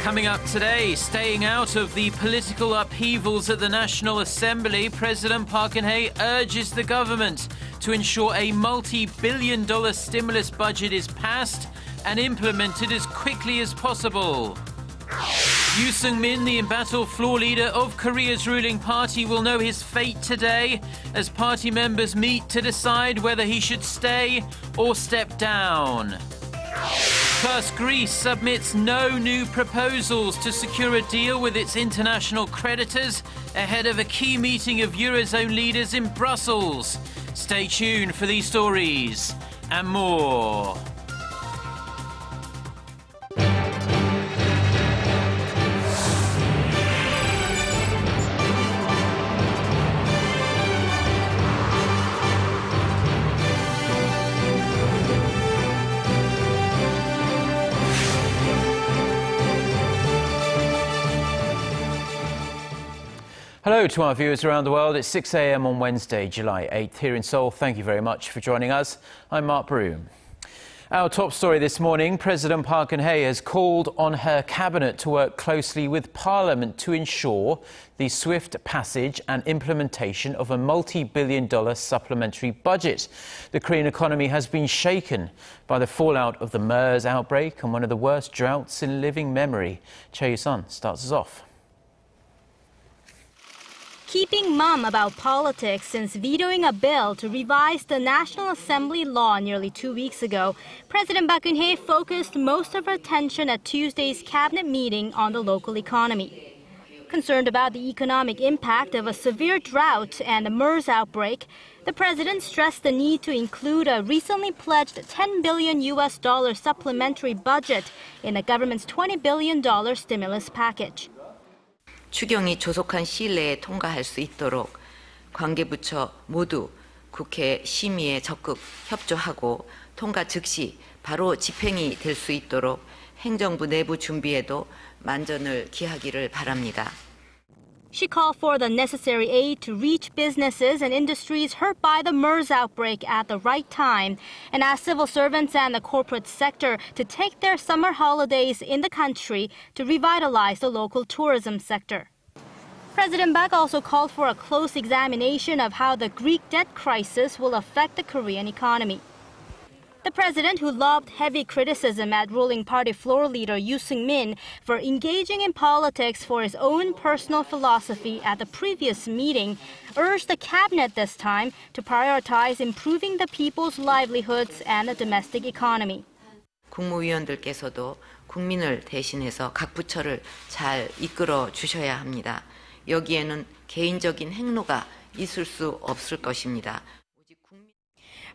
Coming up today, staying out of the political upheavals at the National Assembly, President Park Geun-hye urges the government to ensure a multi-billion-dollar stimulus budget is passed and implemented as quickly as possible. Yoo Seong-min, the embattled floor leader of Korea's ruling party, will know his fate today as party members meet to decide whether he should stay or step down. Plus, Greece submits no new proposals to secure a deal with its international creditors ahead of a key meeting of eurozone leaders in Brussels. Stay tuned for these stories and more. Hello to our viewers around the world. It's 6 a.m. on Wednesday, July 8th here in Seoul. Thank you very much for joining us. I'm Mark Broome. Our top story this morning, President Park Geun-hye has called on her cabinet to work closely with Parliament to ensure the swift passage and implementation of a multi-billion-dollar supplementary budget. The Korean economy has been shaken by the fallout of the MERS outbreak and one of the worst droughts in living memory. Yoo Seong-min starts us off. Keeping mum about politics since vetoing a bill to revise the National Assembly law nearly 2 weeks ago, President Park Geun-hye focused most of her attention at Tuesday's cabinet meeting on the local economy. Concerned about the economic impact of a severe drought and the MERS outbreak, the president stressed the need to include a recently pledged $10 billion supplementary budget in the government's $20 billion stimulus package. 추경이 조속한 시일 내에 통과할 수 있도록 관계부처 모두 국회 심의에 적극 협조하고 통과 즉시 바로 집행이 될 수 있도록 행정부 내부 준비에도 만전을 기하기를 바랍니다. She called for the necessary aid to reach businesses and industries hurt by the MERS outbreak at the right time and asked civil servants and the corporate sector to take their summer holidays in the country to revitalize the local tourism sector. President Park also called for a close examination of how the Greek debt crisis will affect the Korean economy. The president, who lobbed heavy criticism at ruling party floor leader Yoo Seong-min for engaging in politics for his own personal philosophy at the previous meeting, urged the cabinet this time to prioritize improving the people's livelihoods and the domestic economy. 국무위원들께서도 국민을 대신해서 각 부처를 잘 이끌어 주셔야 합니다. 여기에는 개인적인 행로가 있을 수 없을 것입니다.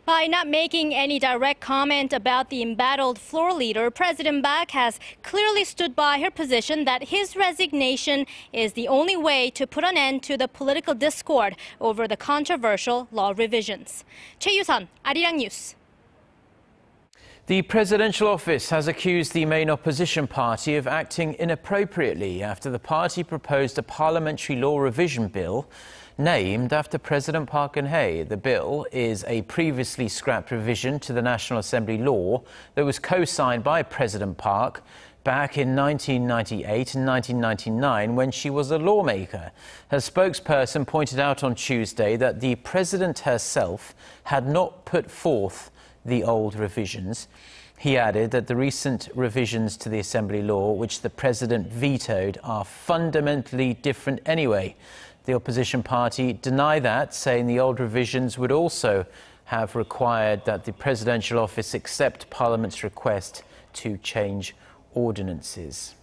By not making any direct comment about the embattled floor leader, President Park has clearly stood by her position that his resignation is the only way to put an end to the political discord over the controversial law revisions. 최유선, Arirang News. The presidential office has accused the main opposition party of acting inappropriately after the party proposed a parliamentary law revision bill named after President Park Geun-hye. The bill is a previously scrapped revision to the National Assembly law that was co-signed by President Park back in 1998 and 1999 when she was a lawmaker. Her spokesperson pointed out on Tuesday that the president herself had not put forth the old revisions. He added that the recent revisions to the Assembly law, which the president vetoed, are fundamentally different anyway. The opposition party denied that, saying the old revisions would also have required that the presidential office accept Parliament's request to change ordinances.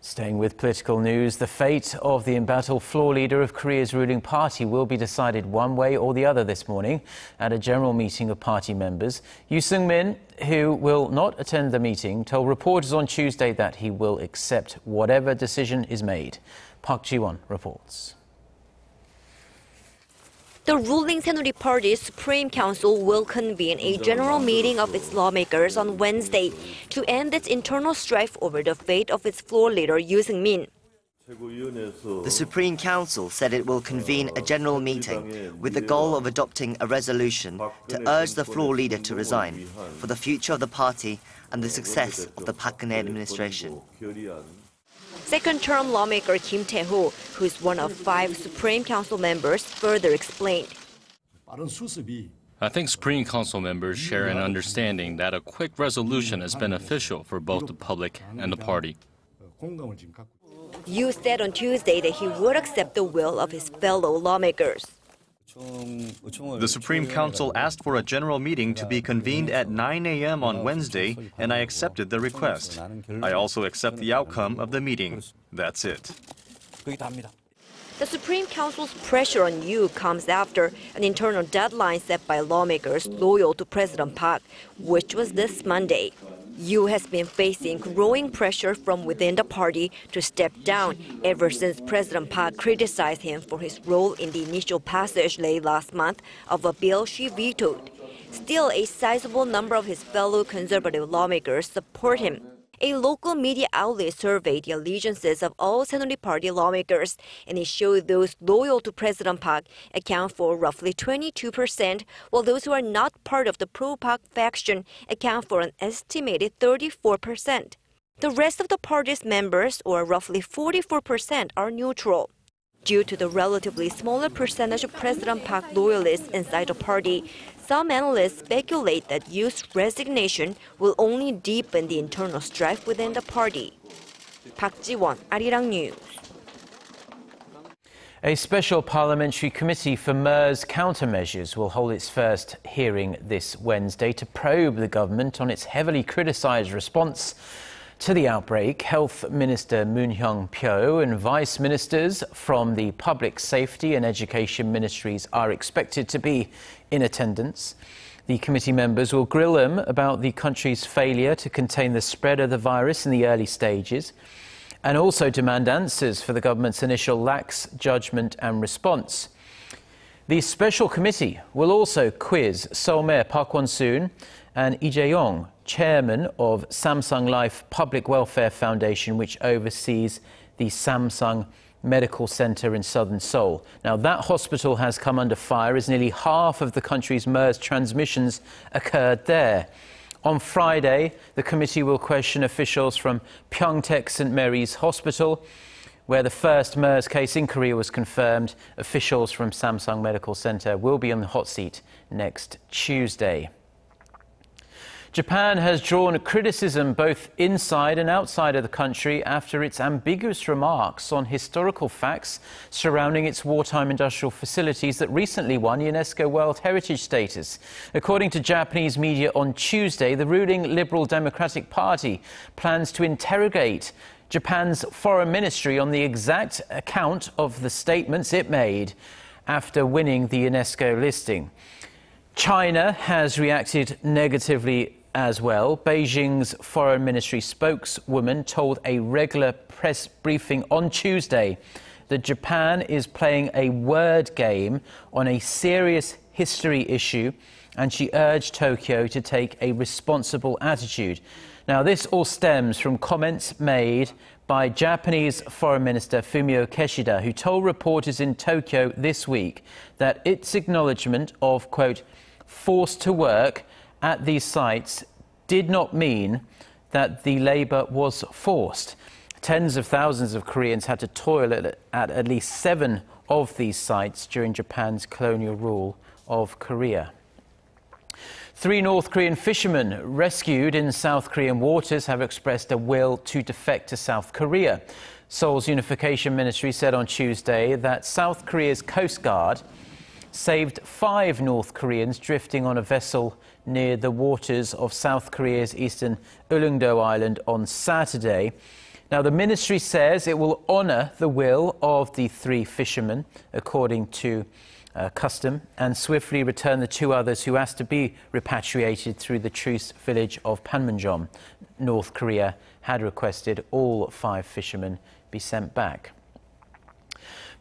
Staying with political news, the fate of the embattled floor leader of Korea's ruling party will be decided one way or the other this morning at a general meeting of party members. Yoo Seong-min, who will not attend the meeting, told reporters on Tuesday that he will accept whatever decision is made. Park Ji-won reports. The ruling Saenuri Party's Supreme Council will convene a general meeting of its lawmakers on Wednesday to end its internal strife over the fate of its floor leader Yoo Seong-min. The Supreme Council said it will convene a general meeting with the goal of adopting a resolution to urge the floor leader to resign for the future of the party and the success of the Park Geun-hye administration. Second-term lawmaker Kim Tae-ho, who is one of 5 Supreme Council members, further explained. I think Supreme Council members share an understanding that a quick resolution is beneficial for both the public and the party. Yoo said on Tuesday that he would accept the will of his fellow lawmakers. The Supreme Council asked for a general meeting to be convened at 9 a.m. on Wednesday, and I accepted the request. I also accept the outcome of the meeting. That's it. The Supreme Council's pressure on Yoo comes after an internal deadline set by lawmakers loyal to President Park, which was this Monday. Yoo has been facing growing pressure from within the party to step down ever since President Park criticized him for his role in the initial passage late last month of a bill she vetoed. Still, a sizable number of his fellow conservative lawmakers support him. A local media outlet surveyed the allegiances of all Saenuri Party lawmakers, and it showed those loyal to President Park account for roughly 22%, while those who are not part of the pro-Park faction account for an estimated 34%. The rest of the party's members, or roughly 44%, are neutral. Due to the relatively smaller percentage of President Park loyalists inside the party, some analysts speculate that Yoo's resignation will only deepen the internal strife within the party. Park Ji-won, Arirang News. A special parliamentary committee for MERS countermeasures will hold its first hearing this Wednesday to probe the government on its heavily criticised response to the outbreak. Health Minister Moon Hyung-pyo and Vice Ministers from the Public Safety and Education Ministries are expected to be in attendance. The committee members will grill them about the country's failure to contain the spread of the virus in the early stages and also demand answers for the government's initial lax judgment and response. The special committee will also quiz Seoul Mayor Park Won-soon and Lee Jae-yong, chairman of Samsung Life Public Welfare Foundation, which oversees the Samsung Medical Center in southern Seoul. Now, that hospital has come under fire as nearly half of the country's MERS transmissions occurred there. On Friday, the committee will question officials from Pyeongtaek St. Mary's Hospital, where the first MERS case in Korea was confirmed. Officials from Samsung Medical Center will be on the hot seat next Tuesday. Japan has drawn criticism both inside and outside of the country after its ambiguous remarks on historical facts surrounding its wartime industrial facilities that recently won UNESCO World Heritage status. According to Japanese media on Tuesday, the ruling Liberal Democratic Party plans to interrogate Japan's foreign ministry on the exact account of the statements it made after winning the UNESCO listing. China has reacted negatively as well. Beijing's foreign ministry spokeswoman told a regular press briefing on Tuesday that Japan is playing a word game on a serious history issue, and she urged Tokyo to take a responsible attitude. Now, this all stems from comments made by Japanese Foreign Minister Fumio Kishida, who told reporters in Tokyo this week that its acknowledgement of, quote, forced to work at these sites did not mean that the labour was forced. Tens of thousands of Koreans had to toil at least 7 of these sites during Japan's colonial rule of Korea. 3 North Korean fishermen rescued in South Korean waters have expressed a will to defect to South Korea. Seoul's Unification Ministry said on Tuesday that South Korea's Coast Guard saved 5 North Koreans drifting on a vessel near the waters of South Korea's eastern Ulleungdo Island on Saturday. Now, the ministry says it will honour the will of the 3 fishermen, according to custom, and swiftly return the 2 others who asked to be repatriated through the truce village of Panmunjom. North Korea had requested all 5 fishermen be sent back.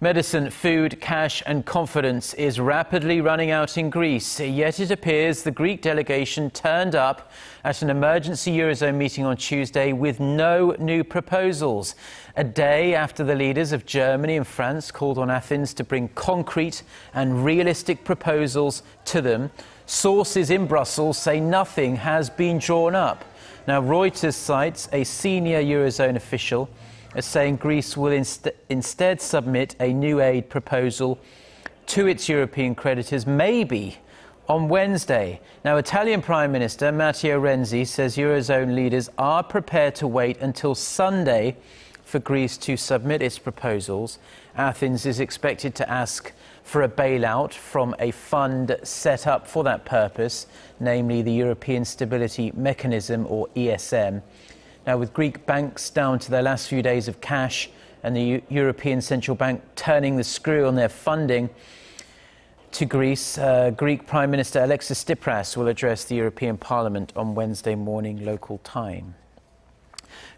Medicine, food, cash and confidence is rapidly running out in Greece, yet it appears the Greek delegation turned up at an emergency eurozone meeting on Tuesday with no new proposals. A day after the leaders of Germany and France called on Athens to bring concrete and realistic proposals to them, sources in Brussels say nothing has been drawn up. Now, Reuters cites a senior eurozone official as saying Greece will instead submit a new aid proposal to its European creditors, maybe on Wednesday. Now, Italian Prime Minister Matteo Renzi says eurozone leaders are prepared to wait until Sunday for Greece to submit its proposals. Athens is expected to ask for a bailout from a fund set up for that purpose, namely the European Stability Mechanism, or ESM. Now, with Greek banks down to their last few days of cash and the European Central Bank turning the screw on their funding to Greece, Greek Prime Minister Alexis Tsipras will address the European Parliament on Wednesday morning local time.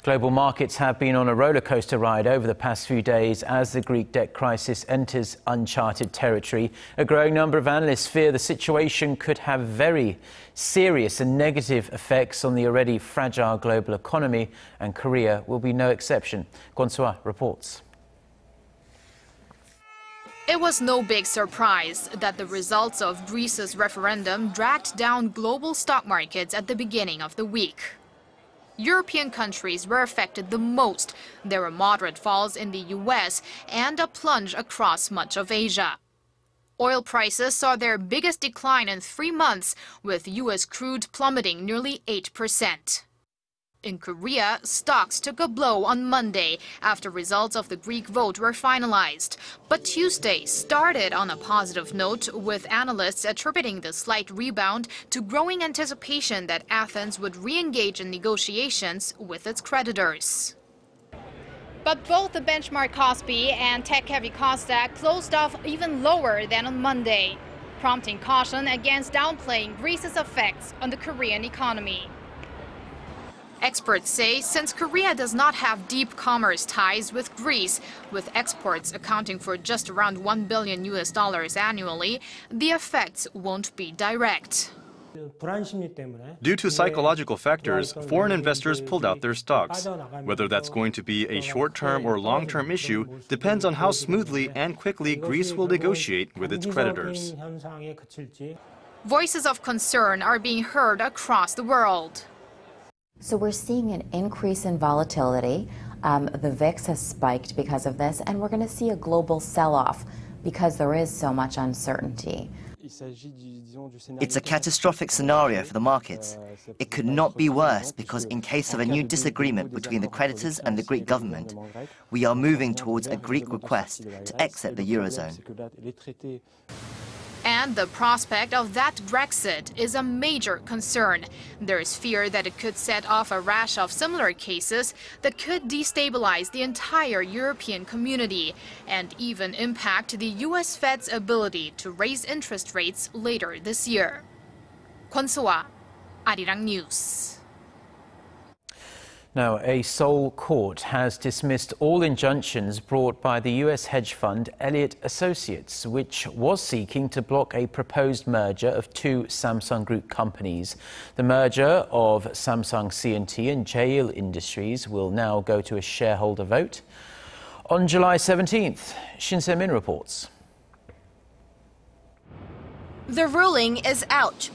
Global markets have been on a roller coaster ride over the past few days as the Greek debt crisis enters uncharted territory. A growing number of analysts fear the situation could have very serious and negative effects on the already fragile global economy, and Korea will be no exception. Kwon Soo-ah reports. It was no big surprise that the results of Greece's referendum dragged down global stock markets at the beginning of the week. European countries were affected the most. There were moderate falls in the US and a plunge across much of Asia. Oil prices saw their biggest decline in 3 months, with US crude plummeting nearly 8%. In Korea, stocks took a blow on Monday after results of the Greek vote were finalized. But Tuesday started on a positive note, with analysts attributing the slight rebound to growing anticipation that Athens would re-engage in negotiations with its creditors. But both the benchmark Kospi and tech-heavy Kosdaq closed off even lower than on Monday, prompting caution against downplaying Greece's effects on the Korean economy. Experts say since Korea does not have deep commerce ties with Greece, with exports accounting for just around $1 billion annually, the effects won't be direct. Due to psychological factors, foreign investors pulled out their stocks. Whether that's going to be a short-term or long-term issue depends on how smoothly and quickly Greece will negotiate with its creditors. Voices of concern are being heard across the world. So we're seeing an increase in volatility. The VIX has spiked because of this, and we're going to see a global sell-off because there is so much uncertainty. It's a catastrophic scenario for the markets. It could not be worse because in case of a new disagreement between the creditors and the Greek government, we are moving towards a Greek request to exit the eurozone. And the prospect of that Brexit is a major concern. There is fear that it could set off a rash of similar cases that could destabilize the entire European community and even impact the US Fed's ability to raise interest rates later this year. Kwon Soo-ah, Arirang News. Now, a Seoul court has dismissed all injunctions brought by the US hedge fund Elliott Associates, which was seeking to block a proposed merger of two Samsung Group companies. The merger of Samsung C&T and Seoul Industries will now go to a shareholder vote on July 17th. Shin Se-min reports. The ruling is out.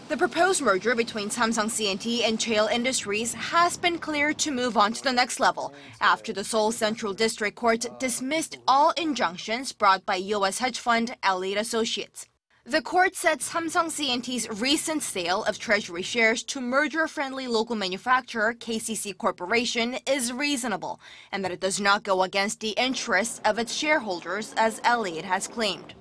The proposed merger between Samsung C&T and Seoul Industries has been cleared to move on to the next level after the Seoul Central District Court dismissed all injunctions brought by U.S. hedge fund Elliott Associates. The court said Samsung C&T's recent sale of treasury shares to merger-friendly local manufacturer KCC Corporation is reasonable and that it does not go against the interests of its shareholders, as Elliott has claimed.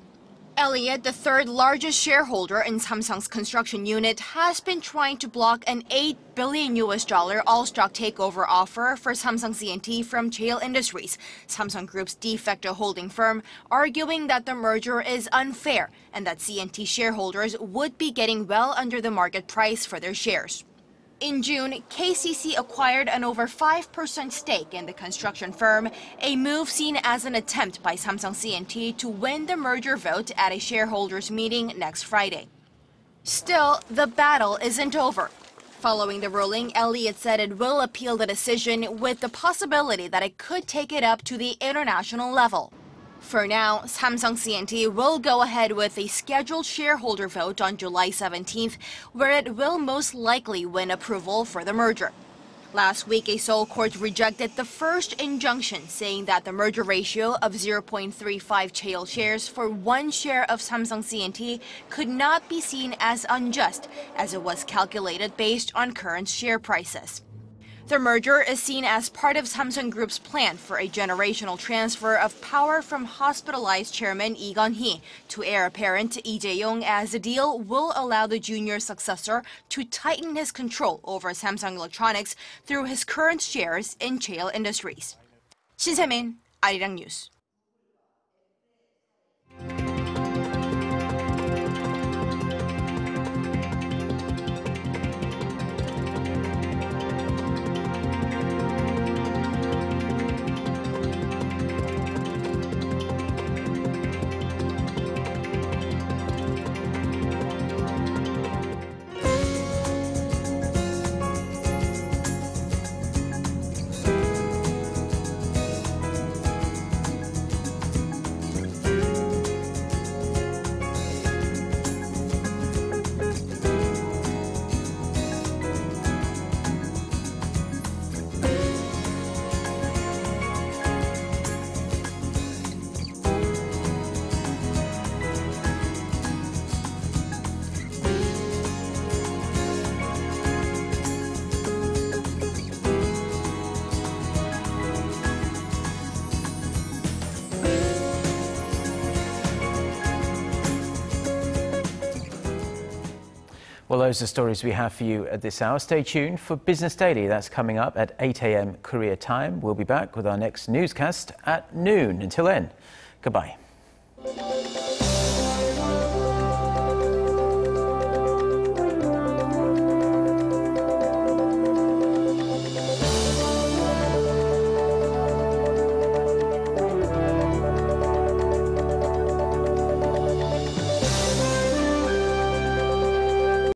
Elliott, the third largest shareholder in Samsung's construction unit, has been trying to block an $8 billion all-stock takeover offer for Samsung C&T from Seoul Industries, Samsung Group's de facto holding firm, arguing that the merger is unfair and that C&T shareholders would be getting well under the market price for their shares. In June, KCC acquired an over 5% stake in the construction firm, a move seen as an attempt by Samsung C&T to win the merger vote at a shareholders' meeting next Friday. Still, the battle isn't over. Following the ruling, Elliott said it will appeal the decision with the possibility that it could take it up to the international level. For now, Samsung C&T will go ahead with a scheduled shareholder vote on July 17th, where it will most likely win approval for the merger. Last week, a Seoul court rejected the first injunction, saying that the merger ratio of 0.35 Cheil shares for one share of Samsung C&T could not be seen as unjust, as it was calculated based on current share prices. The merger is seen as part of Samsung Group's plan for a generational transfer of power from hospitalized chairman Lee Geun-hye to heir apparent Lee Jae-yong, as the deal will allow the junior successor to tighten his control over Samsung Electronics through his current shares in Cheil Industries. Shin Se-min, Arirang News. Well, those are stories we have for you at this hour. Stay tuned for Business Daily. That's coming up at 8 a.m. Korea time. We'll be back with our next newscast at noon. Until then, goodbye.